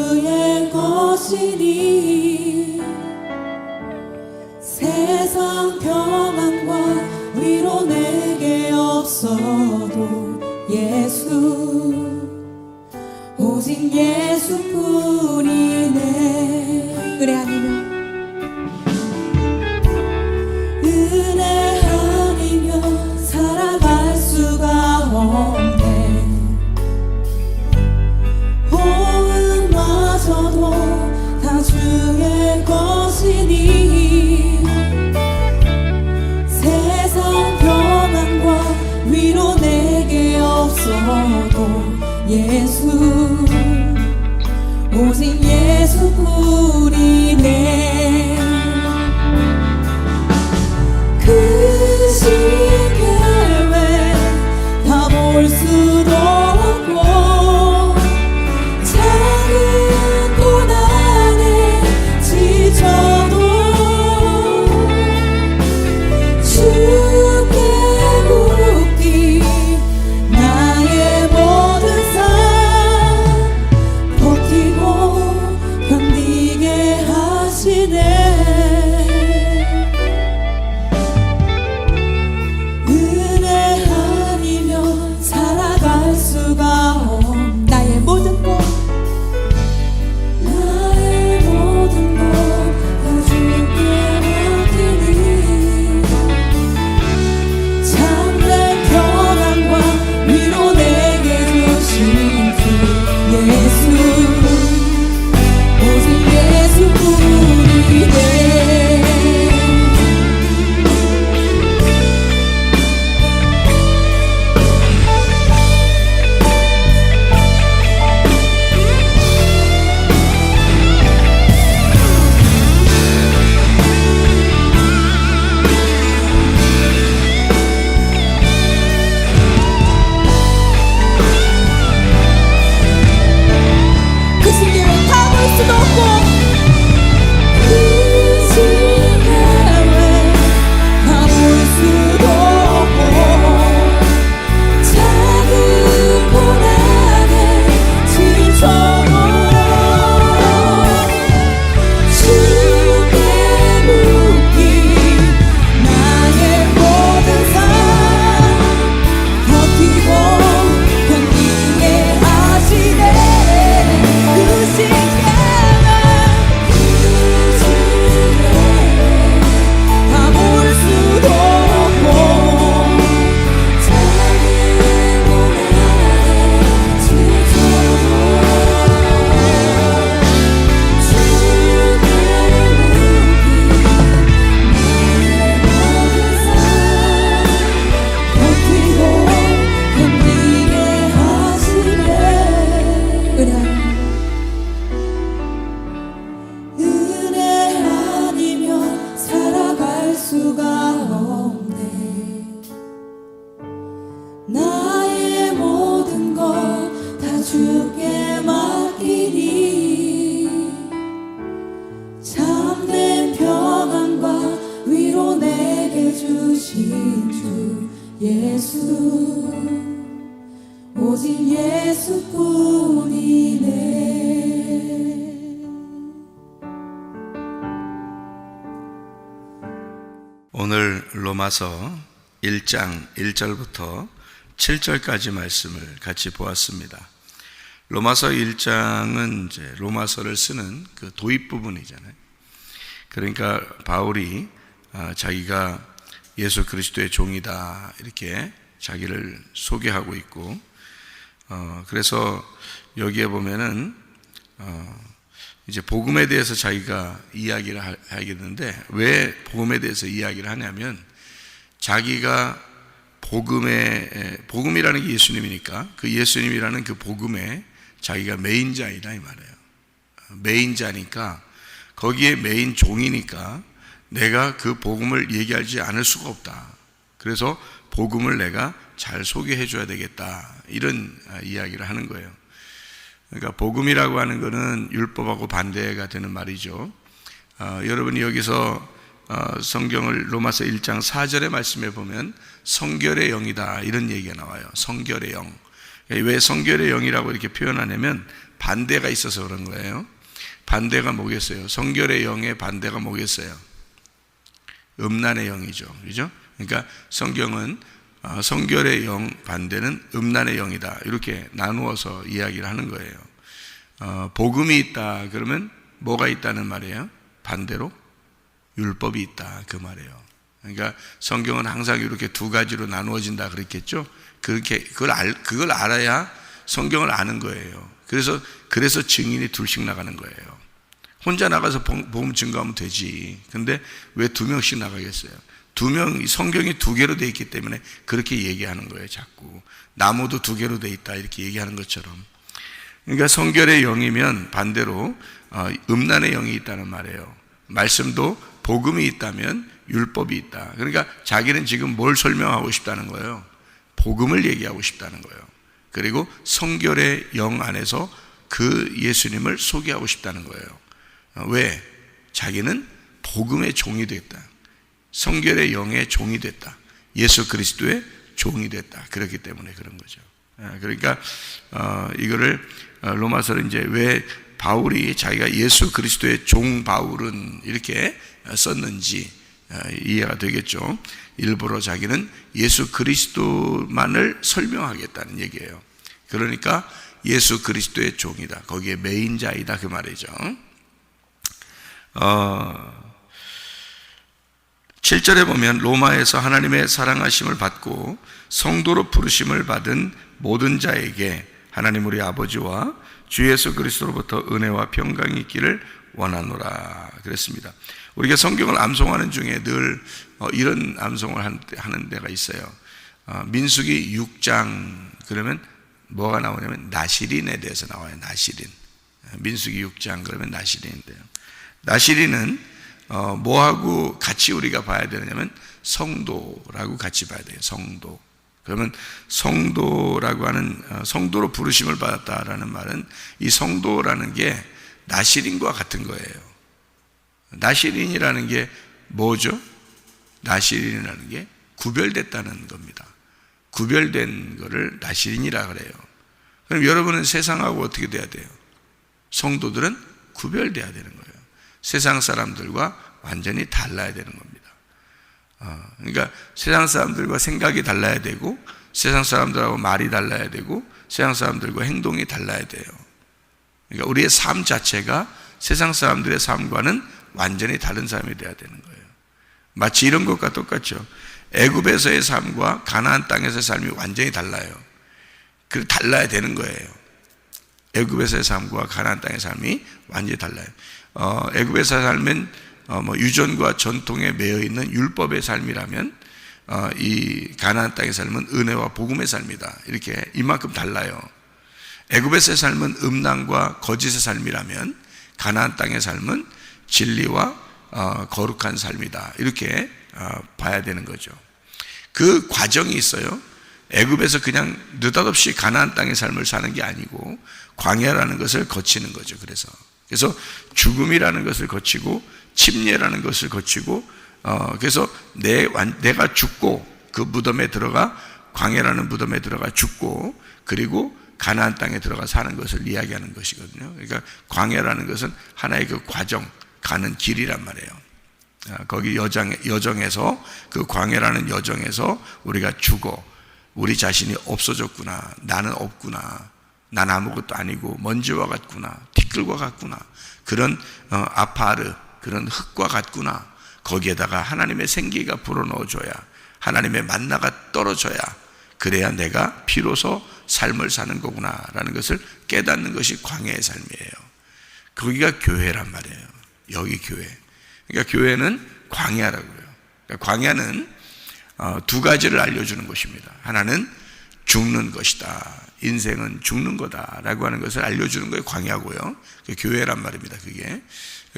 주의 것이니 세상 평안과 위로 내게 없어도 예수 오직 예수뿐이네. 은혜 아니면 은혜 아니면 살아갈 수가 없네. 호흡마저도 다 주의 것이니 세상 평안과 위로 내게 없어도 예수 오직 예수뿐이네. 그 시계에 다 볼 수도 없고 작은 고난에 지쳐도 주께 묻기 나의 모든 삶 버티고 견디게 하시네. 나의 모든 것 다 주께 맡기니 참된 평안과 위로 내게 주신 주 예수 오직 예수뿐이네. 오늘 로마서 1장 1절부터 7절까지 말씀을 같이 보았습니다. 로마서 1장은 이제 로마서를 쓰는 그 도입 부분이잖아요. 그러니까 바울이 자기가 예수 그리스도의 종이다 이렇게 자기를 소개하고 있고, 그래서 여기에 보면은 이제 복음에 대해서 자기가 이야기를 하겠는데, 왜 복음에 대해서 이야기를 하냐면 자기가 복음이라는 게 예수님이니까 그 예수님이라는 그 복음에 자기가 메인자이다 이 말이에요. 메인자니까 거기에 메인 종이니까 내가 그 복음을 얘기하지 않을 수가 없다. 그래서 복음을 내가 잘 소개해 줘야 되겠다 이런 이야기를 하는 거예요. 그러니까 복음이라고 하는 것은 율법하고 반대가 되는 말이죠. 여러분이 여기서 성경을 로마서 1장 4절의 말씀에 보면 성결의 영이다 이런 얘기가 나와요. 성결의 영. 왜 성결의 영이라고 이렇게 표현하냐면 반대가 있어서 그런 거예요. 반대가 뭐겠어요? 성결의 영의 반대가 뭐겠어요? 음란의 영이죠. 그죠? 그러니까 성경은 성결의 영 반대는 음란의 영이다, 이렇게 나누어서 이야기를 하는 거예요. 복음이 있다 그러면 뭐가 있다는 말이에요? 반대로 율법이 있다, 그 말이에요. 그러니까 성경은 항상 이렇게 두 가지로 나누어진다 그랬겠죠. 그걸 알아야 성경을 아는 거예요. 그래서 증인이 둘씩 나가는 거예요. 혼자 나가서 복음 증거하면 되지. 근데 왜 두 명씩 나가겠어요? 성경이 두 개로 되어 있기 때문에 그렇게 얘기하는 거예요. 자꾸 나무도 두 개로 되어 있다, 이렇게 얘기하는 것처럼. 그러니까 성결의 영이면 반대로 음란의 영이 있다는 말이에요. 말씀도 복음이 있다면 율법이 있다. 그러니까 자기는 지금 뭘 설명하고 싶다는 거예요? 복음을 얘기하고 싶다는 거예요. 그리고 성결의 영 안에서 그 예수님을 소개하고 싶다는 거예요. 왜? 자기는 복음의 종이 됐다. 성결의 영의 종이 됐다. 예수 그리스도의 종이 됐다. 그렇기 때문에 그런 거죠. 그러니까 이거를 로마서를 이제 왜 바울이 자기가 예수 그리스도의 종 바울은 이렇게 썼는지 이해가 되겠죠. 일부러 자기는 예수 그리스도만을 설명하겠다는 얘기예요. 그러니까 예수 그리스도의 종이다, 거기에 메인자이다, 그 말이죠. 7절에 보면 로마에서 하나님의 사랑하심을 받고 성도로 부르심을 받은 모든 자에게 하나님 우리 아버지와 주 예수 그리스도로부터 은혜와 평강이 있기를 원하노라 그랬습니다. 우리가 성경을 암송하는 중에 늘 이런 암송을 하는 데가 있어요. 민수기 6장 그러면 뭐가 나오냐면 나시린에 대해서 나와요. 나시린. 민수기 6장 그러면 나시린인데요. 나시린은 뭐하고 같이 우리가 봐야 되냐면 성도라고 같이 봐야 돼요. 성도. 그러면 성도라고 하는 성도로 부르심을 받았다라는 말은 이 성도라는 게 나시린과 같은 거예요. 나시린이라는 게 뭐죠? 나시린이라는 게 구별됐다는 겁니다. 구별된 거를 나시린이라 그래요. 그럼 여러분은 세상하고 어떻게 돼야 돼요? 성도들은 구별돼야 되는 거예요. 세상 사람들과 완전히 달라야 되는 겁니다. 그러니까 세상 사람들과 생각이 달라야 되고, 세상 사람들하고 말이 달라야 되고, 세상 사람들과 행동이 달라야 돼요. 그러니까 우리의 삶 자체가 세상 사람들의 삶과는 완전히 다른 삶이 돼야 되는 거예요. 마치 이런 것과 똑같죠. 애굽에서의 삶과 가나안 땅에서의 삶이 완전히 달라요. 그 달라야 되는 거예요. 애굽에서의 삶과 가나안 땅의 삶이 완전히 달라요. 애굽에서의 삶은 유전과 전통에 매여 있는 율법의 삶이라면 이 가나안 땅의 삶은 은혜와 복음의 삶이다. 이렇게 이만큼 달라요. 애굽에서의 삶은 음란과 거짓의 삶이라면 가나안 땅의 삶은 진리와 거룩한 삶이다. 이렇게 봐야 되는 거죠. 그 과정이 있어요. 애굽에서 그냥 느닷없이 가나안 땅의 삶을 사는 게 아니고 광야라는 것을 거치는 거죠. 그래서 죽음이라는 것을 거치고 침례라는 것을 거치고 그래서 내가 죽고 그 무덤에 들어가 광야라는 무덤에 들어가 죽고 그리고 가나안 땅에 들어가 사는 것을 이야기하는 것이거든요. 그러니까 광야라는 것은 하나의 그 과정, 가는 길이란 말이에요. 거기 여정에서 그 광야라는 여정에서 우리가 죽어 우리 자신이 없어졌구나, 나는 없구나, 난 아무것도 아니고 먼지와 같구나, 티끌과 같구나, 그런 아파르, 그런 흙과 같구나. 거기에다가 하나님의 생기가 불어넣어줘야, 하나님의 만나가 떨어져야 그래야 내가 비로소 삶을 사는 거구나 라는 것을 깨닫는 것이 광야의 삶이에요. 거기가 교회란 말이에요. 여기 교회. 그러니까 교회는 광야라고요. 그러니까 광야는 두 가지를 알려주는 것입니다. 하나는 죽는 것이다. 인생은 죽는 거다 라고 하는 것을 알려주는 거예요. 광야고요. 교회란 말입니다. 그게.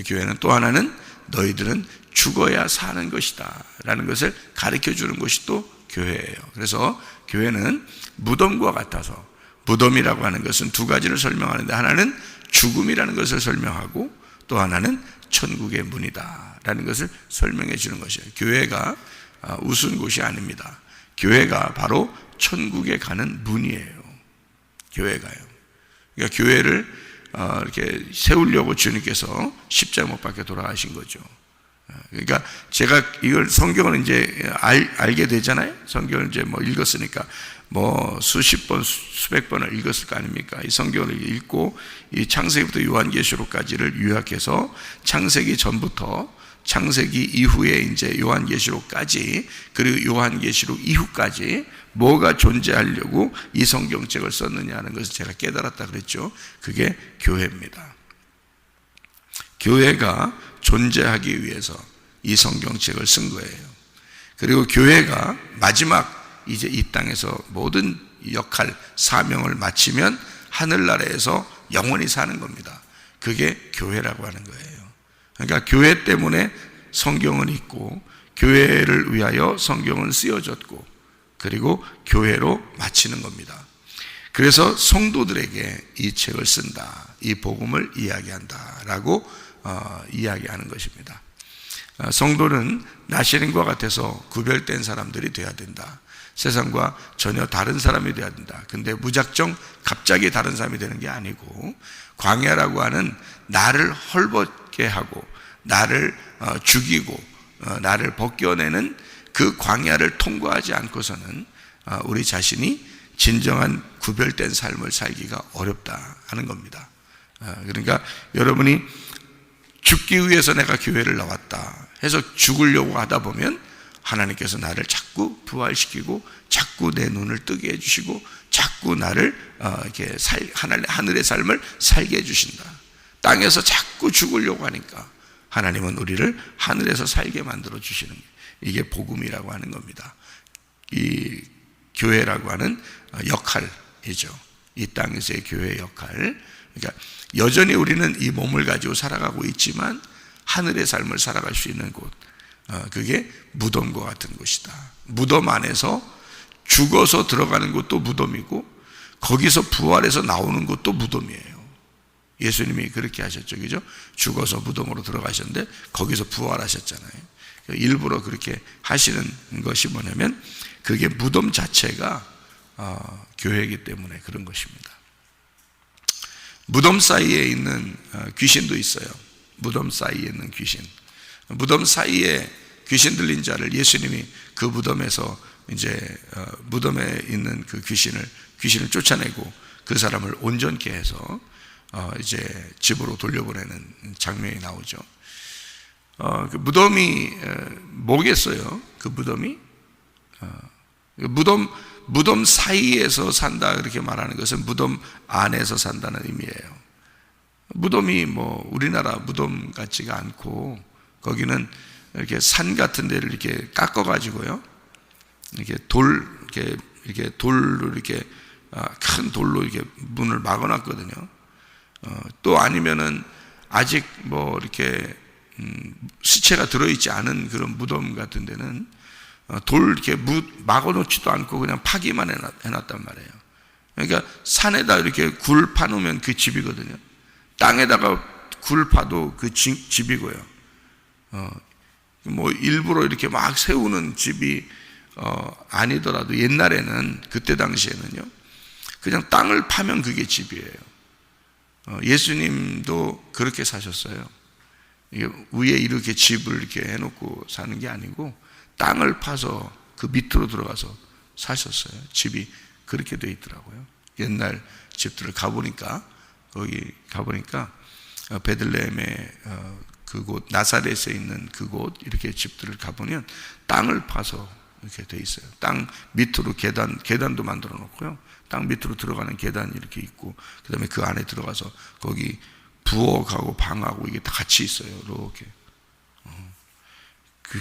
교회는 또 하나는 너희들은 죽어야 사는 것이다 라는 것을 가르쳐 주는 것이 또 교회예요. 그래서 교회는 무덤과 같아서, 무덤이라고 하는 것은 두 가지를 설명하는데 하나는 죽음이라는 것을 설명하고 또 하나는 천국의 문이다 라는 것을 설명해 주는 것이에요. 교회가 우스운 곳이 아닙니다. 교회가 바로 천국에 가는 문이에요. 교회가요. 그러니까 교회를 이렇게 세우려고 주님께서 십자가 못 박혀 돌아가신 거죠. 그러니까 제가 이걸 성경을 이제 알게 되잖아요. 성경을 이제 뭐 읽었으니까 뭐 수십 번, 수백 번을 읽었을 거 아닙니까? 이 성경을 읽고 이 창세기부터 요한계시록까지를 요약해서 창세기 전부터 창세기 이후에 이제 요한계시록까지, 그리고 요한계시록 이후까지 뭐가 존재하려고 이 성경책을 썼느냐는 것을 제가 깨달았다 그랬죠. 그게 교회입니다. 교회가 존재하기 위해서 이 성경책을 쓴 거예요. 그리고 교회가 마지막 이제 이 땅에서 모든 역할, 사명을 마치면 하늘나라에서 영원히 사는 겁니다. 그게 교회라고 하는 거예요. 그러니까 교회 때문에 성경은 있고, 교회를 위하여 성경은 쓰여졌고, 그리고 교회로 마치는 겁니다. 그래서 성도들에게 이 책을 쓴다, 이 복음을 이야기한다라고 이야기하는 것입니다. 성도는 나시린과 같아서 구별된 사람들이 되어야 된다. 세상과 전혀 다른 사람이 되어야 된다. 근데 무작정 갑자기 다른 사람이 되는 게 아니고, 광야라고 하는 나를 헐벗게 하고 나를 죽이고 나를 벗겨내는 그 광야를 통과하지 않고서는 우리 자신이 진정한 구별된 삶을 살기가 어렵다 하는 겁니다. 그러니까 여러분이 죽기 위해서 내가 교회를 나왔다 해서 죽으려고 하다 보면 하나님께서 나를 자꾸 부활시키고 자꾸 내 눈을 뜨게 해주시고 자꾸 나를 이렇게 하늘의 삶을 살게 해주신다. 땅에서 자꾸 죽으려고 하니까 하나님은 우리를 하늘에서 살게 만들어 주시는 게, 이게 복음이라고 하는 겁니다. 이 교회라고 하는 역할이죠. 이 땅에서의 교회의 역할. 그러니까 여전히 우리는 이 몸을 가지고 살아가고 있지만 하늘의 삶을 살아갈 수 있는 곳, 그게 무덤과 같은 곳이다. 무덤 안에서 죽어서 들어가는 곳도 무덤이고, 거기서 부활해서 나오는 곳도 무덤이에요. 예수님이 그렇게 하셨죠, 그죠? 죽어서 무덤으로 들어가셨는데 거기서 부활하셨잖아요. 일부러 그렇게 하시는 것이 뭐냐면, 그게 무덤 자체가 교회이기 때문에 그런 것입니다. 무덤 사이에 있는 귀신도 있어요. 무덤 사이에 있는 귀신. 무덤 사이에 귀신 들린 자를 예수님이 그 무덤에서 이제 무덤에 있는 그 귀신을 쫓아내고 그 사람을 온전케 해서 이제 집으로 돌려보내는 장면이 나오죠. 그 무덤이 뭐겠어요? 그 무덤이 무덤 사이에서 산다 그렇게 말하는 것은 무덤 안에서 산다는 의미예요. 무덤이 뭐 우리나라 무덤 같지가 않고, 거기는 이렇게 산 같은 데를 이렇게 깎아 가지고요, 이렇게 돌로 이렇게 큰 돌로 이렇게 문을 막아놨거든요. 또 아니면은 아직 뭐 이렇게 시체가 들어있지 않은 그런 무덤 같은 데는 돌 이렇게 막아놓지도 않고 그냥 파기만 해놨단 말이에요. 그러니까 산에다 이렇게 굴 파놓으면 그 집이거든요. 땅에다가 굴 파도 그 집이고요. 뭐 일부러 이렇게 막 세우는 집이 아니더라도 옛날에는, 그때 당시에는요, 그냥 땅을 파면 그게 집이에요. 예수님도 그렇게 사셨어요. 이게 위에 이렇게 집을 이렇게 해놓고 사는 게 아니고 땅을 파서 그 밑으로 들어가서 사셨어요. 집이 그렇게 돼 있더라고요. 옛날 집들을 가보니까, 거기 가보니까 베들레헴의 그곳, 나사렛에 있는 그곳 이렇게 집들을 가보면 땅을 파서 이렇게 돼 있어요. 땅 밑으로 계단도 만들어 놓고요, 땅 밑으로 들어가는 계단이 이렇게 있고, 그 다음에 그 안에 들어가서 거기 부엌하고 방하고 이게 다 같이 있어요. 이렇게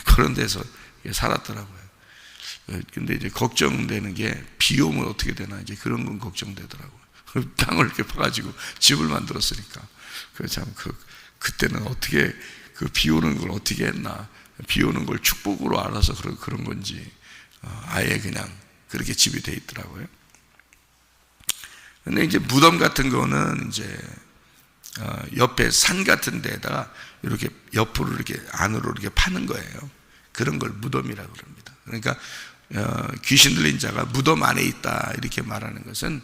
그런 데서 살았더라고요. 근데 이제 걱정되는 게, 비 오면 어떻게 되나, 이제 그런 건 걱정되더라고요. 땅을 이렇게 파가지고 집을 만들었으니까. 그때는 어떻게 비 오는 걸 어떻게 했나, 비 오는 걸 축복으로 알아서 그런 건지 아예 그냥 그렇게 집이 돼 있더라고요. 근데 이제 무덤 같은 거는 이제 옆에 산 같은 데다가 이렇게 옆으로 이렇게 안으로 이렇게 파는 거예요. 그런 걸 무덤이라고 그럽니다. 그러니까 귀신 들린 자가 무덤 안에 있다 이렇게 말하는 것은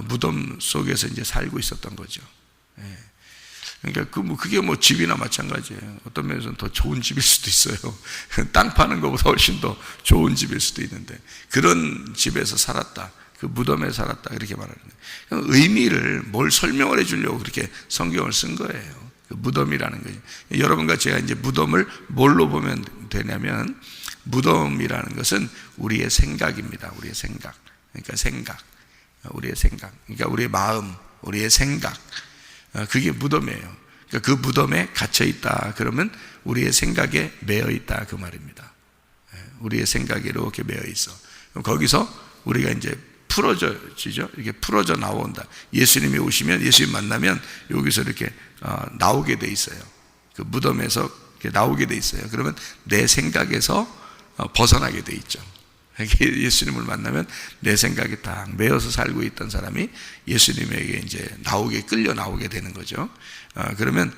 무덤 속에서 이제 살고 있었던 거죠. 그러니까 그게 뭐 집이나 마찬가지예요. 어떤 면에서는 더 좋은 집일 수도 있어요. 땅 파는 것보다 훨씬 더 좋은 집일 수도 있는데, 그런 집에서 살았다, 그 무덤에 살았다, 이렇게 말하는 거예요. 의미를 뭘 설명을 해주려고 그렇게 성경을 쓴 거예요. 그 무덤이라는 거예요. 여러분과 제가 이제 무덤을 뭘로 보면 되냐면, 무덤이라는 것은 우리의 생각입니다. 우리의 생각. 그러니까 우리의 생각. 그러니까 우리의 마음, 우리의 생각. 그게 무덤이에요. 그러니까 그 무덤에 갇혀 있다 그러면 우리의 생각에 매여 있다, 그 말입니다. 우리의 생각에 이렇게 매여 있어. 그럼 거기서 우리가 이제 풀어지죠. 이렇게 풀어져 나온다. 예수님이 오시면, 예수님 만나면 여기서 이렇게 나오게 돼 있어요. 그 무덤에서 이렇게 나오게 돼 있어요. 그러면 내 생각에서 벗어나게 돼 있죠. 예수님을 만나면 내 생각에 딱 매여서 살고 있던 사람이 예수님에게 이제 끌려 나오게 되는 거죠. 그러면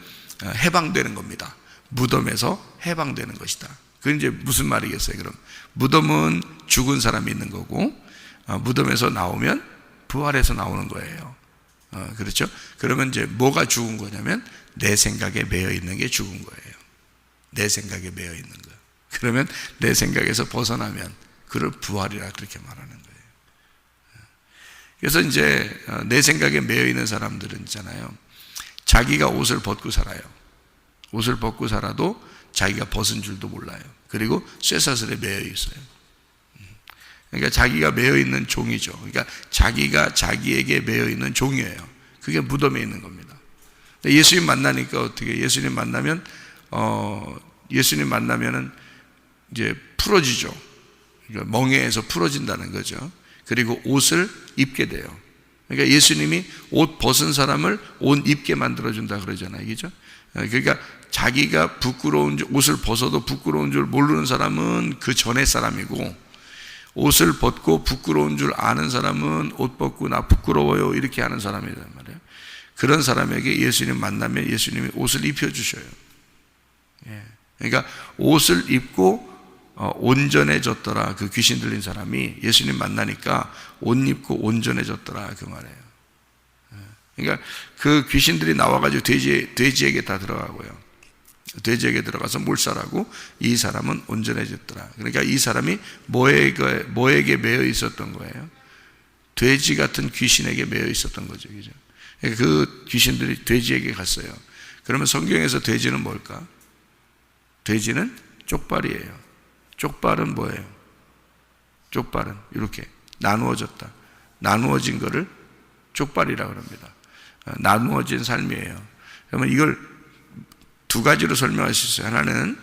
해방되는 겁니다. 무덤에서 해방되는 것이다. 그게 이제 무슨 말이겠어요? 그럼 무덤은 죽은 사람이 있는 거고, 무덤에서 나오면 부활해서 나오는 거예요. 그렇죠? 그러면 이제 뭐가 죽은 거냐면 내 생각에 매여 있는 게 죽은 거예요. 내 생각에 매여 있는 거. 그러면 내 생각에서 벗어나면 그걸 부활이라 그렇게 말하는 거예요. 그래서 이제 내 생각에 매여 있는 사람들은 있잖아요, 자기가 옷을 벗고 살아요. 옷을 벗고 살아도 자기가 벗은 줄도 몰라요. 그리고 쇠사슬에 매여 있어요. 그러니까 자기가 매여 있는 종이죠. 그러니까 자기가 자기에게 매여 있는 종이에요. 그게 무덤에 있는 겁니다. 예수님 만나니까 어떻게? 예수님 만나면은 이제 풀어지죠. 그러니까 멍에에서 풀어진다는 거죠. 그리고 옷을 입게 돼요. 그러니까 예수님이 옷 벗은 사람을 옷 입게 만들어준다 그러잖아요. 그죠? 그러니까 자기가 옷을 벗어도 부끄러운 줄 모르는 사람은 그 전의 사람이고, 옷을 벗고 부끄러운 줄 아는 사람은 옷 벗고 나 부끄러워요 이렇게 하는 사람이란 말이에요. 그런 사람에게 예수님 만나면 예수님이 옷을 입혀주셔요. 그러니까 옷을 입고 온전해졌더라. 그 귀신 들린 사람이 예수님 만나니까 옷 입고 온전해졌더라, 그 말이에요. 그러니까 그 귀신들이 나와가지고 돼지에게 다 들어가고요. 돼지에게 들어가서 몰살하고 이 사람은 온전해졌더라. 그러니까 이 사람이 뭐에게 매여 있었던 거예요? 돼지 같은 귀신에게 매여 있었던 거죠. 그죠? 그러니까 그 귀신들이 돼지에게 갔어요. 그러면 성경에서 돼지는 뭘까? 돼지는 쪽발이에요. 쪽발은 뭐예요? 쪽발은 이렇게 나누어졌다. 나누어진 거를 쪽발이라고 합니다. 나누어진 삶이에요. 그러면 이걸 두 가지로 설명할 수 있어요. 하나는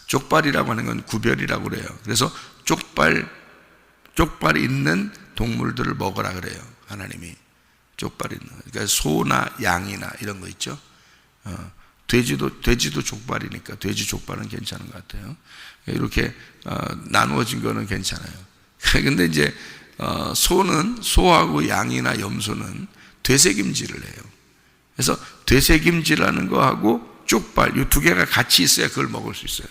쪽발이라고 하는 건 구별이라고 그래요. 그래서 쪽발 있는 동물들을 먹으라 그래요. 하나님이 쪽발 있는. 그러니까 소나 양이나 이런 거 있죠. 돼지도 족발이니까 돼지 족발은 괜찮은 것 같아요. 이렇게 나누어진 거는 괜찮아요. 근데 이제 소하고 양이나 염소는 되새김질을 해요. 그래서 되새김질하는 거하고 쪽발, 이 두 개가 같이 있어야 그걸 먹을 수 있어요.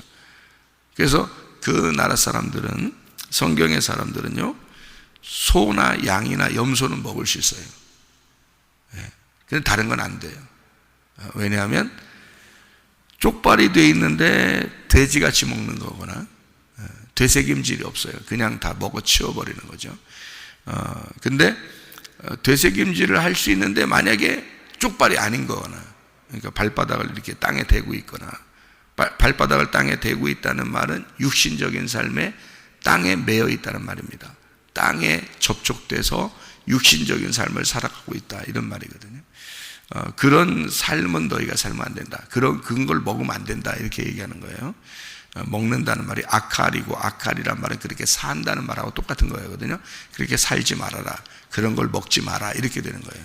그래서 그 나라 사람들은, 성경의 사람들은요, 소나 양이나 염소는 먹을 수 있어요. 근데 다른 건 안 돼요. 왜냐하면 쪽발이 돼 있는데 돼지같이 먹는 거거나 되새김질이 없어요. 그냥 다 먹어 치워버리는 거죠. 근데 되새김질을 할 수 있는데 만약에 쪽발이 아닌 거거나, 그러니까 발바닥을 이렇게 땅에 대고 있거나, 발바닥을 땅에 대고 있다는 말은 육신적인 삶에 땅에 매여 있다는 말입니다. 땅에 접촉돼서 육신적인 삶을 살아가고 있다, 이런 말이거든요. 그런 삶은 너희가 살면 안 된다. 그런 걸 먹으면 안 된다, 이렇게 얘기하는 거예요. 먹는다는 말이 아칼이고, 아칼이란 말은 그렇게 산다는 말하고 똑같은 거거든요. 그렇게 살지 말아라, 그런 걸 먹지 마라, 이렇게 되는 거예요.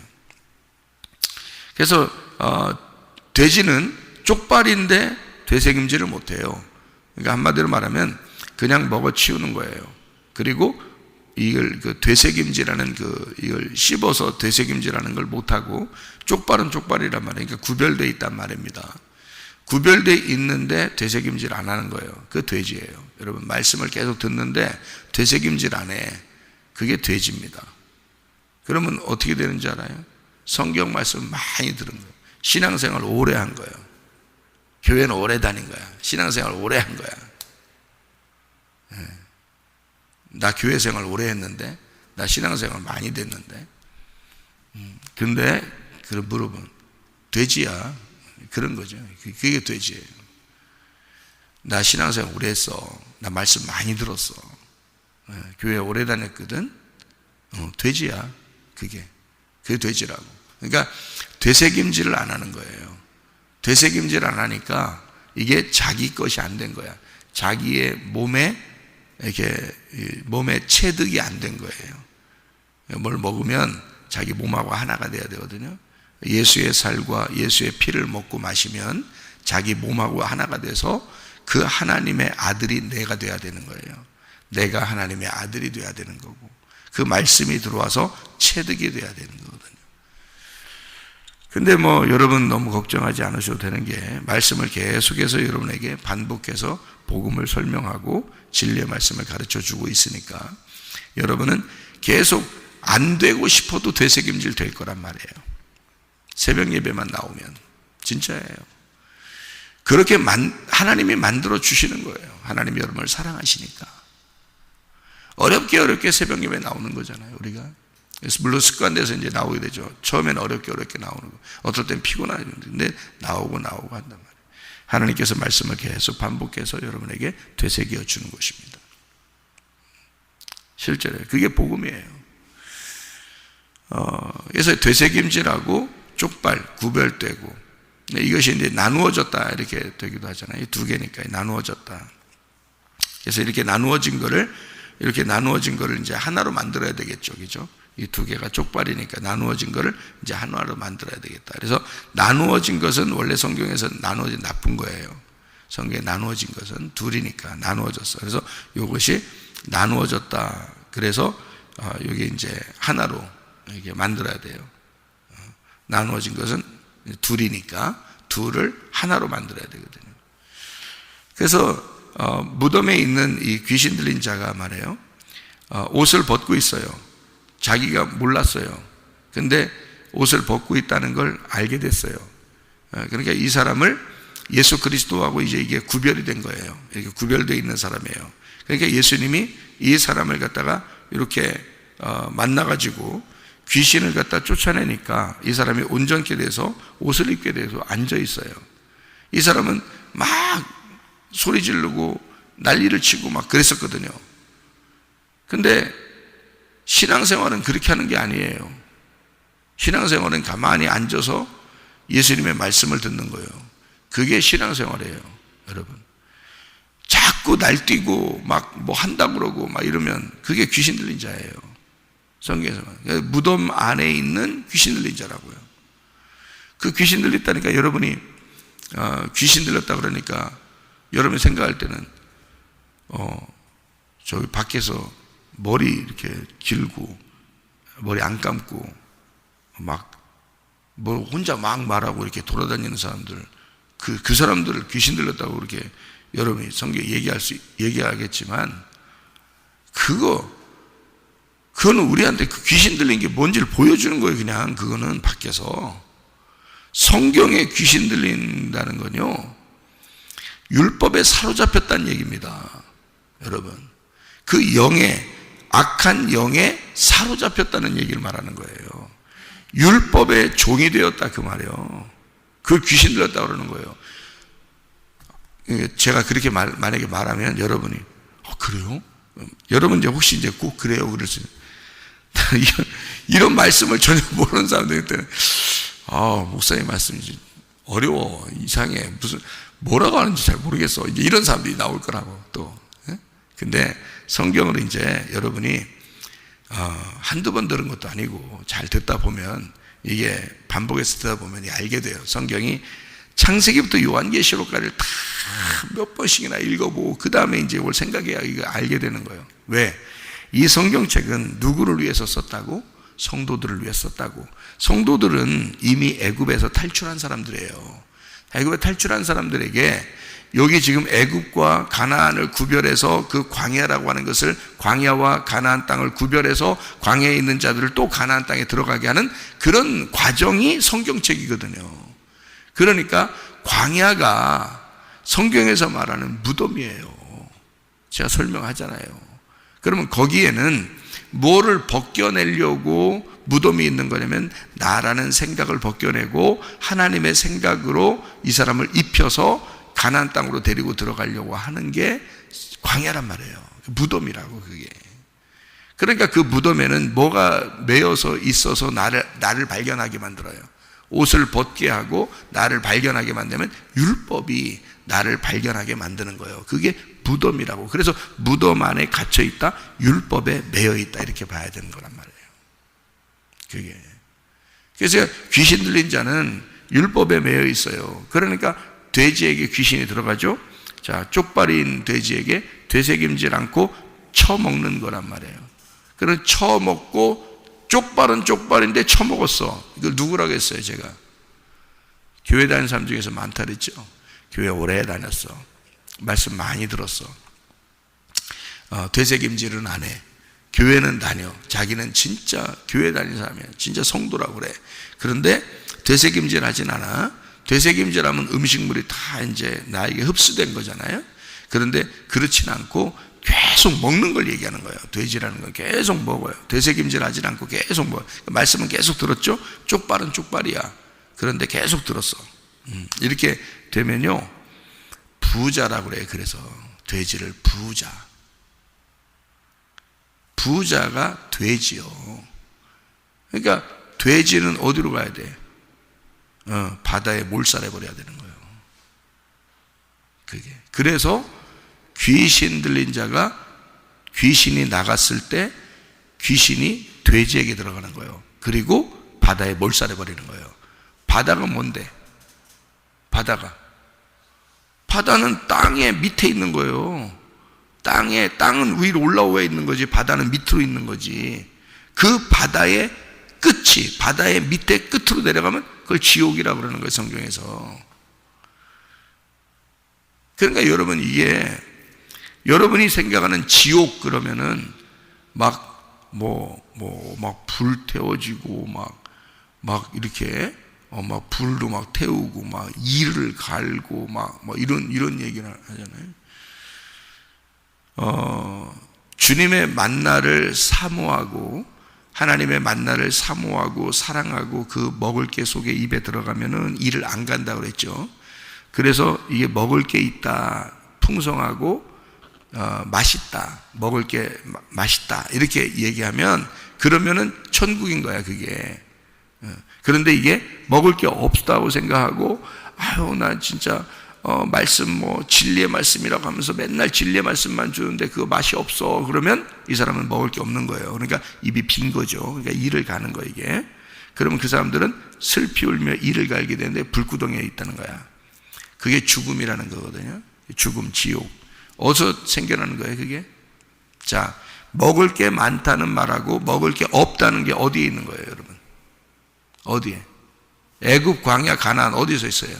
그래서 돼지는 쪽발인데 되새김질을 못해요. 그러니까 한마디로 말하면 그냥 먹어 치우는 거예요. 그리고 이걸 되새김질하는 이걸 씹어서 되새김질하는 걸 못하고, 쪽발은 쪽발이란 말이에요. 그러니까 구별되어 있단 말입니다. 구별되어 있는데 되새김질 안 하는 거예요. 그 돼지예요. 여러분, 말씀을 계속 듣는데 되새김질 안 해. 그게 돼지입니다. 그러면 어떻게 되는지 알아요? 성경 말씀 많이 들은 거예요. 신앙생활 오래 한 거예요. 교회는 오래 다닌 거야. 신앙생활 오래 한 거야. 나 교회 생활 오래 했는데, 나 신앙생활 많이 됐는데, 근데 그런 물어보면 돼지야. 그런 거죠. 그게 돼지예요. 나 신앙생활 오래 했어. 나 말씀 많이 들었어. 교회 오래 다녔거든. 돼지야. 그게 돼지라고. 그러니까 되새김질을 안 하는 거예요. 되새김질 안 하니까 이게 자기 것이 안 된 거야. 자기의 몸에 이렇게 몸에 체득이 안 된 거예요. 뭘 먹으면 자기 몸하고 하나가 돼야 되거든요. 예수의 살과 예수의 피를 먹고 마시면 자기 몸하고 하나가 돼서 그 하나님의 아들이 내가 돼야 되는 거예요. 내가 하나님의 아들이 돼야 되는 거고, 그 말씀이 들어와서 체득이 돼야 되는 거거든요. 근데 여러분 너무 걱정하지 않으셔도 되는 게, 말씀을 계속해서 여러분에게 반복해서 복음을 설명하고 진리의 말씀을 가르쳐 주고 있으니까 여러분은 계속 안 되고 싶어도 되새김질 될 거란 말이에요. 새벽 예배만 나오면. 진짜예요. 그렇게 하나님이 만들어 주시는 거예요. 하나님이 여러분을 사랑하시니까. 어렵게 새벽 예배 나오는 거잖아요, 우리가. 그래서 물론 습관돼서 이제 나오게 되죠. 처음에는 어렵게 나오는 거. 어떨 땐 피곤한데 나오고 한단 말이에요. 하나님께서 말씀을 계속 반복해서 여러분에게 되새겨 주는 것입니다. 실제로 그게 복음이에요. 그래서 되새김질하고 쪽발, 구별되고, 이것이 이제 나누어졌다 이렇게 되기도 하잖아요. 두 개니까 나누어졌다. 그래서 이렇게 나누어진 거를 이제 하나로 만들어야 되겠죠, 그죠? 이 두 개가 쪽발이니까 나누어진 거를 이제 하나로 만들어야 되겠다. 그래서 나누어진 것은 원래 성경에서 나누어진 나쁜 거예요. 성경에 나누어진 것은 둘이니까 나누어졌어. 그래서 이것이 나누어졌다. 그래서 여기 이제 하나로 이렇게 만들어야 돼요. 나누어진 것은 둘이니까 둘을 하나로 만들어야 되거든요. 그래서 무덤에 있는 이 귀신 들린 자가 말이에요, 옷을 벗고 있어요. 자기가 몰랐어요. 근데 옷을 벗고 있다는 걸 알게 됐어요. 그러니까 이 사람을 예수 그리스도하고 이제 이게 구별이 된 거예요. 이렇게 구별되어 있는 사람이에요. 그러니까 예수님이 이 사람을 갖다가 이렇게 만나가지고 귀신을 갖다 쫓아내니까 이 사람이 온전케 돼서 옷을 입게 돼서 앉아 있어요. 이 사람은 막 소리 지르고 난리를 치고 막 그랬었거든요. 근데 신앙생활은 그렇게 하는 게 아니에요. 신앙생활은 가만히 앉아서 예수님의 말씀을 듣는 거예요. 그게 신앙생활이에요, 여러분. 자꾸 날뛰고 막 뭐 한다고 그러고 막 이러면 그게 귀신 들린 자예요. 성경에서 무덤 안에 있는 귀신 들린 자라고요. 그 귀신 들렸다니까 여러분이 귀신 들렸다 그러니까 여러분이 생각할 때는 저기 밖에서 머리 이렇게 길고 머리 안 감고 막 뭐 혼자 막 말하고 이렇게 돌아다니는 사람들, 그 사람들을 귀신 들렸다고 그렇게 여러분이 성경에 얘기하겠지만 그거는 우리한테 그 귀신 들린 게 뭔지를 보여주는 거예요. 그냥 그거는 밖에서. 성경에 귀신 들린다는 건요, 율법에 사로잡혔다는 얘기입니다, 여러분. 그 악한 영에 사로잡혔다는 얘기를 말하는 거예요. 율법의 종이 되었다, 그 말이에요. 그 귀신 들렸다 그러는 거예요. 제가 그렇게 만약에 말하면 여러분이 그래요? 여러분 이제 혹시 이제 꼭 그래요 그럴 수 이런 말씀을 전혀 모르는 사람들한테는 목사님 말씀이 어려워, 이상해, 무슨 뭐라고 하는지 잘 모르겠어, 이제 이런 사람들이 나올 거라고 또. 근데 성경을 이제 여러분이 한두 번 들은 것도 아니고 잘 듣다 보면, 이게 반복해서 듣다 보면 알게 돼요. 성경이 창세기부터 요한계시록까지 다 몇 번씩이나 읽어보고 그 다음에 이제 뭘 생각해야 이거 알게 되는 거예요. 왜? 이 성경책은 누구를 위해서 썼다고? 성도들을 위해서 썼다고. 성도들은 이미 애굽에서 탈출한 사람들이에요. 애굽에 탈출한 사람들에게 여기 지금 애굽과 가나안을 구별해서 그 광야라고 하는 것을 광야와 가나안 땅을 구별해서 광야에 있는 자들을 또 가나안 땅에 들어가게 하는 그런 과정이 성경책이거든요. 그러니까 광야가 성경에서 말하는 무덤이에요. 제가 설명하잖아요. 그러면 거기에는 뭐를 벗겨내려고 무덤이 있는 거냐면 나라는 생각을 벗겨내고 하나님의 생각으로 이 사람을 입혀서 가나안 땅으로 데리고 들어가려고 하는 게 광야란 말이에요. 무덤이라고 그게. 그러니까 그 무덤에는 뭐가 매여서 있어서 나를 발견하게 만들어요. 옷을 벗게 하고 나를 발견하게 만들면 율법이 나를 발견하게 만드는 거예요. 그게 무덤이라고. 그래서 무덤 안에 갇혀 있다, 율법에 매여 있다 이렇게 봐야 되는 거란 말이에요. 그게. 그래서 귀신 들린 자는 율법에 매여 있어요. 그러니까 돼지에게 귀신이 들어가죠. 자, 쪽발인 돼지에게 되새김질 않고 쳐먹는 거란 말이에요. 그럼 쳐먹고 쪽발은 쪽발인데 쳐먹었어. 이걸 누구라고 했어요, 제가? 교회 다니는 사람 중에서 많다 그랬죠. 교회 오래 다녔어. 말씀 많이 들었어. 되새김질은 안 해. 교회는 다녀. 자기는 진짜 교회 다니는 사람이야. 진짜 성도라고 그래. 그런데 되새김질 하진 않아. 되새김질하면 음식물이 다 이제 나에게 흡수된 거잖아요. 그런데 그렇진 않고 계속 먹는 걸 얘기하는 거예요. 돼지라는 건 계속 먹어요. 되새김질 하진 않고 계속 먹어요. 말씀은 계속 들었죠. 쪽발은 쪽발이야. 그런데 계속 들었어. 이렇게 되면요 부자라고 그래요. 그래서 돼지를 부자가 돼지요. 그러니까 돼지는 어디로 가야 돼? 바다에 몰살해 버려야 되는 거예요. 그게. 그래서 귀신 들린 자가 귀신이 나갔을 때 귀신이 돼지에게 들어가는 거예요. 그리고 바다에 몰살해 버리는 거예요. 바다가 뭔데? 바다는 땅의 밑에 있는 거예요. 땅은 위로 올라와 있는 거지, 바다는 밑으로 있는 거지. 그 바다의 끝이, 바다의 밑에 끝으로 내려가면 그걸 지옥이라고 그러는 거예요, 성경에서. 그러니까 여러분, 이게 여러분이 생각하는 지옥 그러면은 막 불 태워지고 막 이렇게 막 불도 막 태우고 막 이를 갈고 막 이런 얘기를 하잖아요. 주님의 만나를 사모하고 하나님의 만나를 사모하고 사랑하고 그 먹을 게 속에 입에 들어가면은 이를 안 간다고 그랬죠. 그래서 이게 먹을 게 있다, 풍성하고 맛있다, 먹을 게 맛있다 이렇게 얘기하면 그러면은 천국인 거야 그게. 그런데 이게 먹을 게 없다고 생각하고 나 진짜 말씀 진리의 말씀이라고 하면서 맨날 진리의 말씀만 주는데 그거 맛이 없어. 그러면 이 사람은 먹을 게 없는 거예요. 그러니까 입이 빈 거죠. 그러니까 이를 가는 거예요 이게. 그러면 그 사람들은 슬피 울며 이를 갈게 되는데 불구덩이에 있다는 거야. 그게 죽음이라는 거거든요. 죽음, 지옥. 어디서 생겨나는 거예요 그게? 자, 먹을 게 많다는 말하고 먹을 게 없다는 게 어디에 있는 거예요 여러분? 어디에? 애굽, 광야, 가나안 어디서 있어요?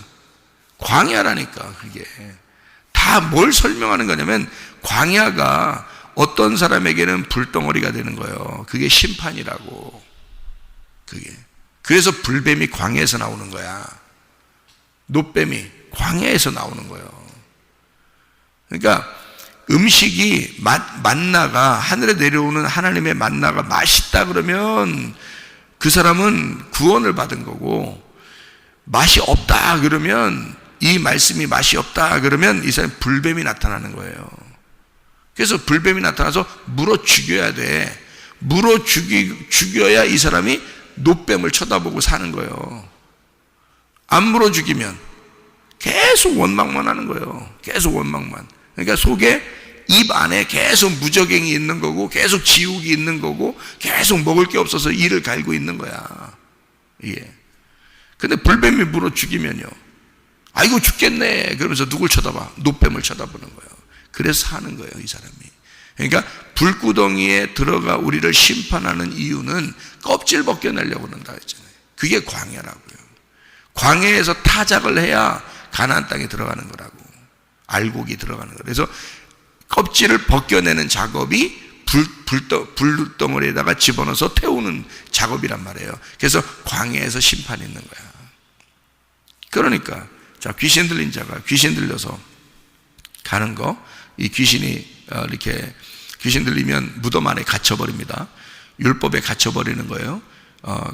광야라니까. 그게 다 뭘 설명하는 거냐면 광야가 어떤 사람에게는 불덩어리가 되는 거예요. 그게 심판이라고. 그게. 그래서 불뱀이 광야에서 나오는 거야. 노뱀이 광야에서 나오는 거예요. 그러니까 음식이 만나가 하늘에 내려오는 하나님의 만나가 맛있다 그러면 그 사람은 구원을 받은 거고, 맛이 없다 그러면 이 말씀이 맛이 없다 그러면 이 사람이 불뱀이 나타나는 거예요. 그래서 불뱀이 나타나서 물어 죽여야 돼. 물어 죽여야 이 사람이 노뱀을 쳐다보고 사는 거예요. 안 물어 죽이면 계속 원망만 하는 거예요. 계속 원망만. 그러니까 속에 입 안에 계속 무저갱이 있는 거고 계속 지옥이 있는 거고 계속 먹을 게 없어서 이를 갈고 있는 거야. 예. 근데 불뱀이 물어 죽이면요, 아이고 죽겠네 그러면서 누굴 쳐다봐? 노뱀을 쳐다보는 거예요. 그래서 사는 거예요 이 사람이. 그러니까 불구덩이에 들어가 우리를 심판하는 이유는 껍질 벗겨내려고 그런다 했잖아요. 그게 광야라고요. 광야에서 타작을 해야 가나안 땅에 들어가는 거라고. 알곡이 들어가는 거라고. 그래서 껍질을 벗겨내는 작업이 불덩어리에다가 집어넣어서 태우는 작업이란 말이에요. 그래서 광야에서 심판이 있는 거야. 그러니까 자, 귀신 들린 자가 귀신 들려서 가는 거, 이 귀신이 이렇게 귀신 들리면 무덤 안에 갇혀버립니다. 율법에 갇혀버리는 거예요.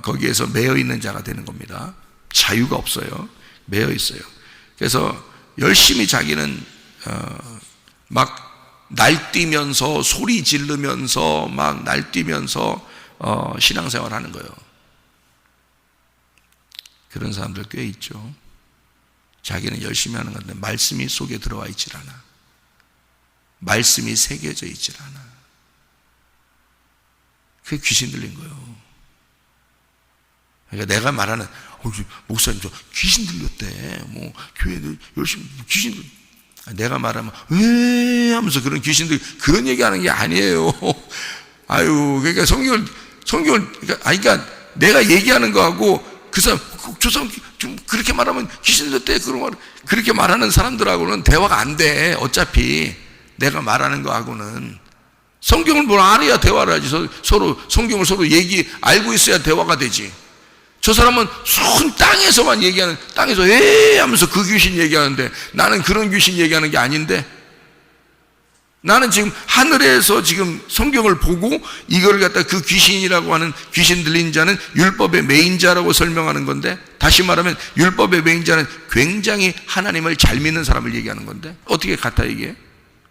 거기에서 매여 있는 자가 되는 겁니다. 자유가 없어요. 매여 있어요. 그래서 열심히 자기는 막 날뛰면서 소리 지르면서 막 날뛰면서 신앙생활 하는 거예요. 그런 사람들 꽤 있죠. 자기는 열심히 하는 건데 말씀이 속에 들어와 있질 않아. 말씀이 새겨져 있질 않아. 그게 귀신 들린 거예요. 그러니까 내가 말하는 목사님 저 귀신 들렸대. 뭐 교회들 열심히 귀신 들. 내가 말하면 왜 하면서 그런 귀신들 그런 얘기하는 게 아니에요. 아유, 그러니까 성경을 그러니까 내가 얘기하는 거하고 그 사람 저 사람 좀 그렇게 말하면 귀신 들렸대 그런 말 그렇게 말하는 사람들하고는 대화가 안 돼. 어차피 내가 말하는 거하고는 성경을 뭘 알아야 대화를 하지. 서로 성경을 서로 알고 있어야 대화가 되지. 저 사람은 손 땅에서만 얘기하는, 땅에서 하면서 그 귀신 얘기하는데 나는 그런 귀신 얘기하는 게 아닌데, 나는 지금 하늘에서 지금 성경을 보고 이걸 갖다 그 귀신이라고 하는 귀신 들린 자는 율법의 매인 자라고 설명하는 건데, 다시 말하면 율법의 매인 자는 굉장히 하나님을 잘 믿는 사람을 얘기하는 건데 어떻게 같아 이게?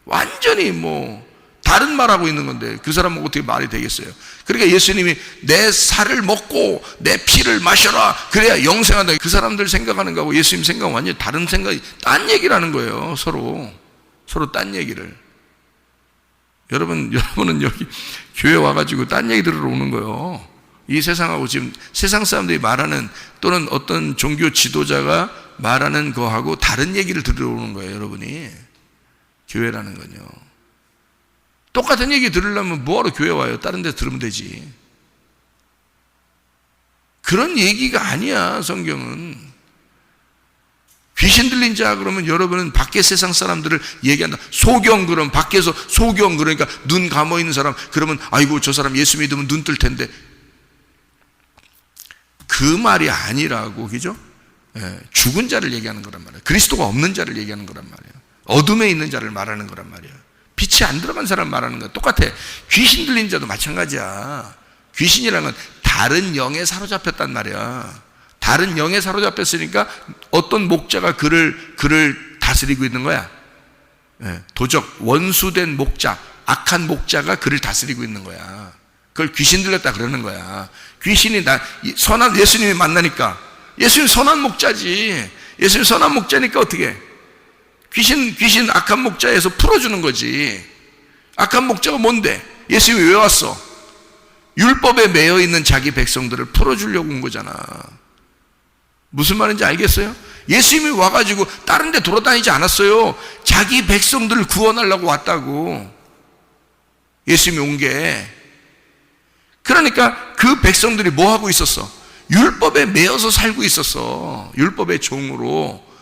완전히 뭐 다른 말하고 있는 건데 그 사람은 어떻게 말이 되겠어요? 그러니까 예수님이 내 살을 먹고 내 피를 마셔라 그래야 영생한다. 그 사람들 생각하는 거하고 예수님 생각은 완전히 다른 생각이, 딴 얘기라는 거예요. 서로 딴 얘기를. 여러분은 여기 교회 와가지고 딴 얘기 들으러 오는 거예요. 이 세상하고 지금 세상 사람들이 말하는, 또는 어떤 종교 지도자가 말하는 거하고 다른 얘기를 들으러 오는 거예요. 여러분이 교회라는 건요, 똑같은 얘기 들으려면 뭐하러 교회 와요? 다른 데서 들으면 되지. 그런 얘기가 아니야. 성경은 귀신 들린 자 그러면 여러분은 밖에 세상 사람들을 얘기한다. 소경 그러면 밖에서 소경, 그러니까 눈 감아 있는 사람 그러면 아이고 저 사람 예수 믿으면 눈 뜰 텐데, 그 말이 아니라고. 그죠? 죽은 자를 얘기하는 거란 말이에요. 그리스도가 없는 자를 얘기하는 거란 말이에요. 어둠에 있는 자를 말하는 거란 말이에요. 빛이 안 들어간 사람 말하는 거야. 똑같아. 귀신 들린 자도 마찬가지야. 귀신이라는 건 다른 영에 사로잡혔단 말이야. 다른 영에 사로잡혔으니까 어떤 목자가 그를 다스리고 있는 거야. 도적, 원수된 목자, 악한 목자가 그를 다스리고 있는 거야. 그걸 귀신 들렸다 그러는 거야. 귀신이 선한 예수님이 만나니까, 예수님 선한 목자지. 예수님 선한 목자니까 어떻게 해? 귀신 악한 목자에서 풀어주는 거지. 악한 목자가 뭔데? 예수님이 왜 왔어? 율법에 매여 있는 자기 백성들을 풀어주려고 온 거잖아. 무슨 말인지 알겠어요? 예수님이 와가지고 다른 데 돌아다니지 않았어요. 자기 백성들을 구원하려고 왔다고. 예수님이 온 게. 그러니까 그 백성들이 뭐 하고 있었어? 율법에 매여서 살고 있었어. 율법의 종으로.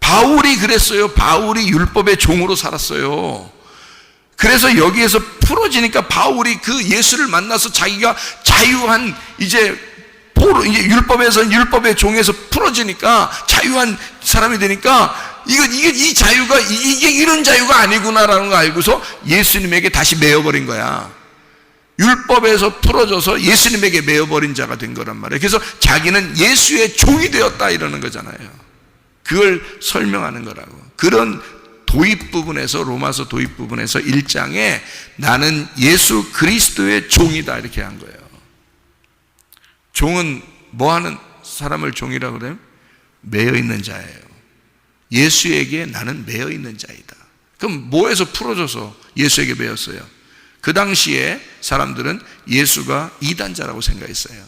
바울이 그랬어요. 바울이 율법의 종으로 살았어요. 그래서 여기에서 풀어지니까 바울이 그 예수를 만나서 자기가 자유한, 이제 율법에서 율법의 종에서 풀어지니까 자유한 사람이 되니까 이 자유가 이게 이런 자유가 아니구나라는 거 알고서 예수님에게 다시 매여버린 거야. 율법에서 풀어져서 예수님에게 매여버린 자가 된 거란 말이에요. 그래서 자기는 예수의 종이 되었다 이러는 거잖아요. 그걸 설명하는 거라고. 그런 도입 부분에서, 로마서 도입 부분에서 1장에 나는 예수 그리스도의 종이다 이렇게 한 거예요. 종은 뭐 하는 사람을 종이라고 그래요? 매여 있는 자예요. 예수에게 나는 매여 있는 자이다. 그럼 뭐에서 풀어져서 예수에게 매였어요? 그 당시에 사람들은 예수가 이단자라고 생각했어요.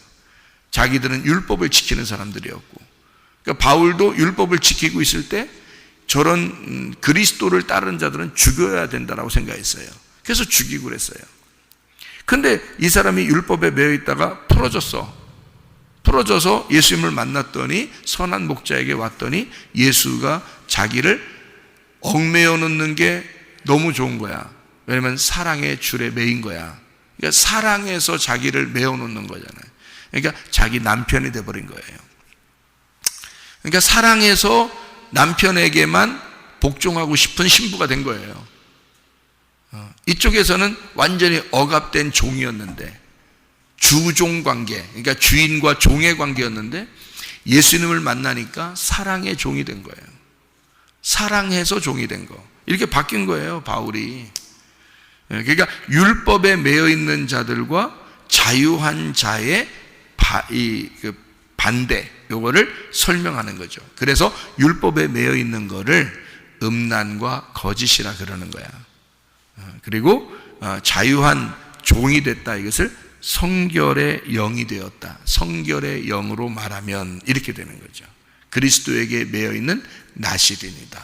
자기들은 율법을 지키는 사람들이었고, 그러니까 바울도 율법을 지키고 있을 때 저런 그리스도를 따르는 자들은 죽여야 된다라고 생각했어요. 그래서 죽이고 그랬어요. 근데 이 사람이 율법에 매여 있다가 풀어졌어. 풀어져서 예수님을 만났더니 선한 목자에게 왔더니 예수가 자기를 얽매여 놓는 게 너무 좋은 거야. 왜냐면 사랑의 줄에 매인 거야. 그러니까 사랑해서 자기를 매어 놓는 거잖아요. 그러니까 자기 남편이 돼버린 거예요. 그러니까 사랑해서 남편에게만 복종하고 싶은 신부가 된 거예요. 이쪽에서는 완전히 억압된 종이었는데, 주종 관계, 그러니까 주인과 종의 관계였는데 예수님을 만나니까 사랑의 종이 된 거예요. 사랑해서 종이 된 거. 이렇게 바뀐 거예요, 바울이. 그러니까 율법에 매여 있는 자들과 자유한 자의 반대, 요거를 설명하는 거죠. 그래서 율법에 매여 있는 거를 음란과 거짓이라 그러는 거야. 그리고 자유한 종이 됐다, 이것을 성결의 영이 되었다. 성결의 영으로 말하면 이렇게 되는 거죠. 그리스도에게 매여 있는 나시린이다.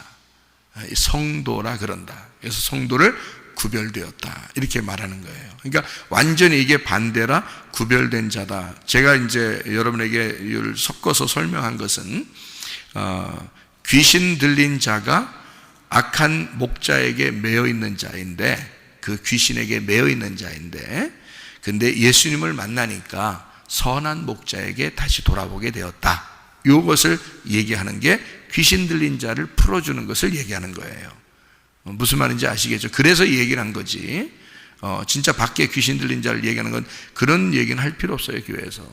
성도라 그런다. 그래서 성도를 구별되었다, 이렇게 말하는 거예요. 그러니까 완전히 이게 반대라 구별된 자다. 제가 이제 여러분에게 이걸 섞어서 설명한 것은 귀신 들린 자가 악한 목자에게 매여 있는 자인데, 그 귀신에게 매여 있는 자인데, 근데 예수님을 만나니까 선한 목자에게 다시 돌아보게 되었다. 이것을 얘기하는 게 귀신 들린 자를 풀어주는 것을 얘기하는 거예요. 무슨 말인지 아시겠죠? 그래서 이 얘기를 한 거지. 진짜 밖에 귀신 들린 자를 얘기하는 건 그런 얘기는 할 필요 없어요, 교회에서.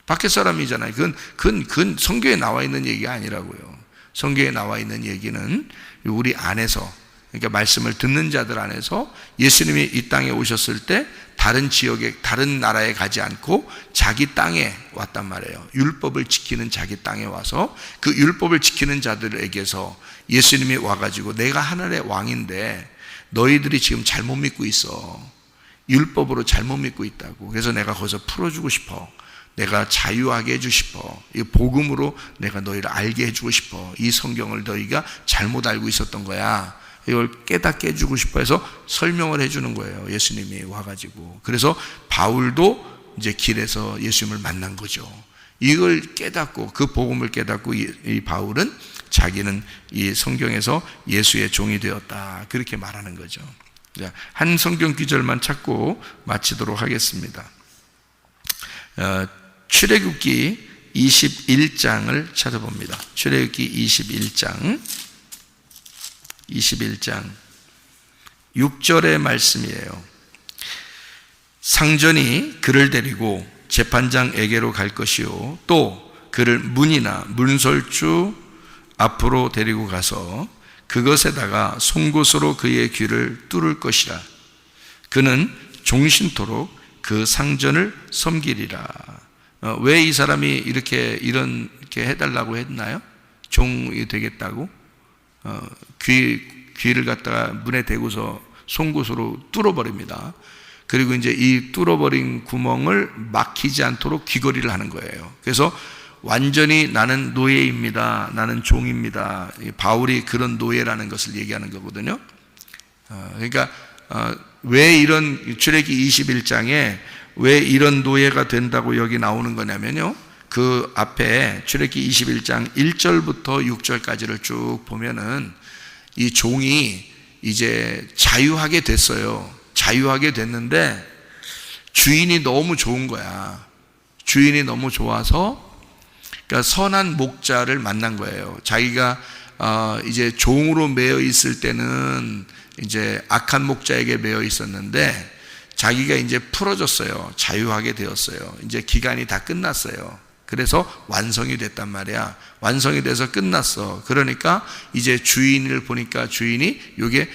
밖에 사람이잖아요. 그건 성경에 나와 있는 얘기가 아니라고요. 성경에 나와 있는 얘기는 우리 안에서, 그러니까 말씀을 듣는 자들 안에서 예수님이 이 땅에 오셨을 때 다른 지역에, 다른 나라에 가지 않고 자기 땅에 왔단 말이에요. 율법을 지키는 자기 땅에 와서 그 율법을 지키는 자들에게서 예수님이 와가지고 내가 하늘의 왕인데 너희들이 지금 잘못 믿고 있어. 율법으로 잘못 믿고 있다고. 그래서 내가 거기서 풀어주고 싶어. 내가 자유하게 해주고 싶어. 이 복음으로 내가 너희를 알게 해주고 싶어. 이 성경을 너희가 잘못 알고 있었던 거야. 이걸 깨닫게 해주고 싶어 해서 설명을 해주는 거예요, 예수님이 와가지고. 그래서 바울도 이제 길에서 예수님을 만난 거죠. 이걸 깨닫고, 그 복음을 깨닫고 이 바울은 자기는 이 성경에서 예수의 종이 되었다, 그렇게 말하는 거죠. 한 성경 구절만 찾고 마치도록 하겠습니다. 출애굽기 21장을 찾아봅니다. 출애굽기 21장 6절의 말씀이에요. 상전이 그를 데리고 재판장에게로 갈 것이요, 또 그를 문이나 문설주 앞으로 데리고 가서 그것에다가 송곳으로 그의 귀를 뚫을 것이라. 그는 종신토록 그 상전을 섬기리라. 왜 이 사람이 이렇게 해달라고 했나요? 종이 되겠다고? 귀를 갖다가 문에 대고서 송곳으로 뚫어버립니다. 그리고 이제 이 뚫어버린 구멍을 막히지 않도록 귀걸이를 하는 거예요. 그래서 완전히 나는 노예입니다, 나는 종입니다. 바울이 그런 노예라는 것을 얘기하는 거거든요. 그러니까 왜 이런, 출애굽기 21장에 왜 이런 노예가 된다고 여기 나오는 거냐면요, 그 앞에 출애굽기 21장 1절부터 6절까지를 쭉 보면은 이 종이 이제 자유하게 됐어요. 자유하게 됐는데 주인이 너무 좋은 거야. 주인이 너무 좋아서, 그러니까 선한 목자를 만난 거예요. 자기가 이제 종으로 매여 있을 때는 이제 악한 목자에게 매여 있었는데 자기가 이제 풀어졌어요. 자유하게 되었어요. 이제 기간이 다 끝났어요. 그래서 완성이 됐단 말이야. 완성이 돼서 끝났어. 그러니까 이제 주인을 보니까 주인이 이게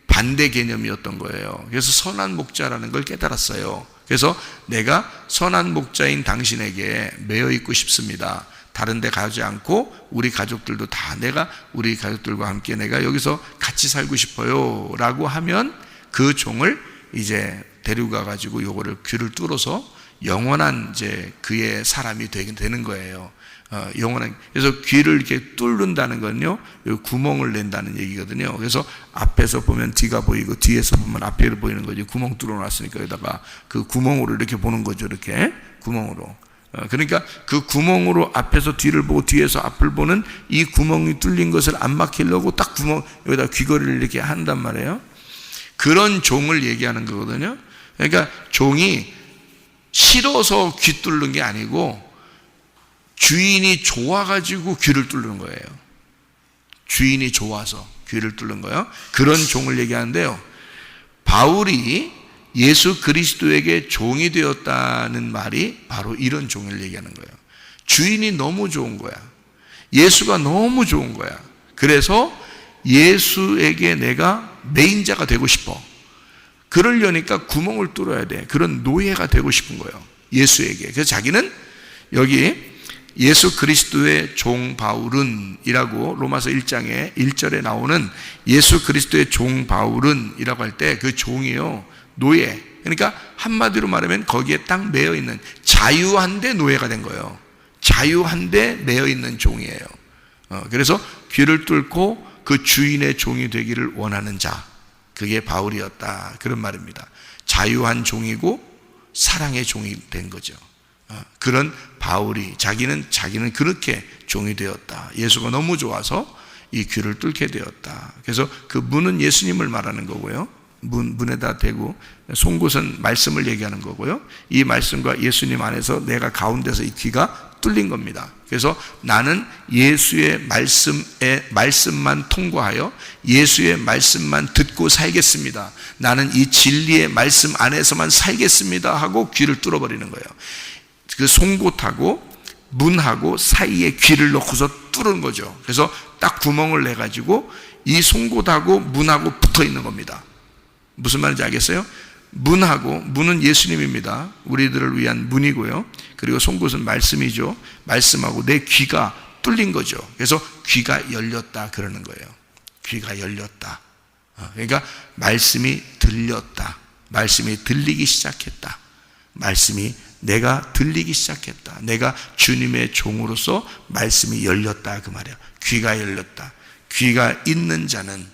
반대 개념이었던 거예요. 그래서 선한 목자라는 걸 깨달았어요. 그래서 내가 선한 목자인 당신에게 매여 있고 싶습니다. 다른 데 가지 않고 우리 가족들도 다 내가 우리 가족들과 함께 내가 여기서 같이 살고 싶어요 라고 하면 그 종을 이제 데리고 가가지고 요거를 귀를 뚫어서 영원한 이제 그의 사람이 되는 거예요. 영원한. 그래서 귀를 이렇게 뚫는다는 건요, 구멍을 낸다는 얘기거든요. 그래서 앞에서 보면 뒤가 보이고 뒤에서 보면 앞이 보이는 거죠. 구멍 뚫어놨으니까 여기다가 그 구멍으로 이렇게 보는 거죠. 이렇게 구멍으로. 그러니까 그 구멍으로 앞에서 뒤를 보고 뒤에서 앞을 보는 이 구멍이 뚫린 것을 안 막히려고 딱 구멍 여기다 귀걸이를 이렇게 한단 말이에요. 그런 종을 얘기하는 거거든요. 그러니까 종이 싫어서 귀 뚫는 게 아니고 주인이 좋아가지고 귀를 뚫는 거예요. 주인이 좋아서 귀를 뚫는 거예요. 그런 종을 얘기하는데요. 바울이 예수 그리스도에게 종이 되었다는 말이 바로 이런 종을 얘기하는 거예요. 주인이 너무 좋은 거야. 예수가 너무 좋은 거야. 그래서 예수에게 내가 메인자가 되고 싶어. 그러려니까 구멍을 뚫어야 돼. 그런 노예가 되고 싶은 거예요. 예수에게. 그래서 자기는 여기 예수 그리스도의 종 바울은 이라고 로마서 1장에 1절에 나오는 예수 그리스도의 종 바울은 이라고 할 때 그 종이요. 노예. 그러니까 한마디로 말하면 거기에 딱 매여 있는 자유한데 노예가 된 거예요. 자유한데 매여 있는 종이에요. 그래서 귀를 뚫고 그 주인의 종이 되기를 원하는 자. 그게 바울이었다. 그런 말입니다. 자유한 종이고 사랑의 종이 된 거죠. 그런 바울이 자기는 그렇게 종이 되었다. 예수가 너무 좋아서 이 귀를 뚫게 되었다. 그래서 그 문은 예수님을 말하는 거고요. 문에다 대고 송곳은 말씀을 얘기하는 거고요. 이 말씀과 예수님 안에서 내가 가운데서 이 귀가 뚫린 겁니다. 그래서 나는 예수의 말씀만 통과하여 예수의 말씀만 듣고 살겠습니다. 나는 이 진리의 말씀 안에서만 살겠습니다 하고 귀를 뚫어버리는 거예요. 그 송곳하고 문하고 사이에 귀를 넣고서 뚫은 거죠. 그래서 딱 구멍을 내가지고 이 송곳하고 문하고 붙어 있는 겁니다. 무슨 말인지 알겠어요? 문은 예수님입니다. 우리들을 위한 문이고요. 그리고 송곳은 말씀이죠. 말씀하고 내 귀가 뚫린 거죠. 그래서 귀가 열렸다 그러는 거예요. 귀가 열렸다. 그러니까 말씀이 들렸다. 말씀이 들리기 시작했다. 말씀이 내가 들리기 시작했다. 내가 주님의 종으로서 말씀이 열렸다 그 말이야. 귀가 열렸다. 귀가 있는 자는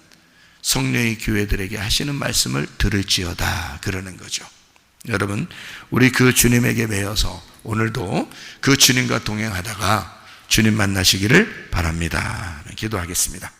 성령의 교회들에게 하시는 말씀을 들을지어다 그러는 거죠. 여러분, 우리 그 주님에게 매여서 오늘도 그 주님과 동행하다가 주님 만나시기를 바랍니다. 기도하겠습니다.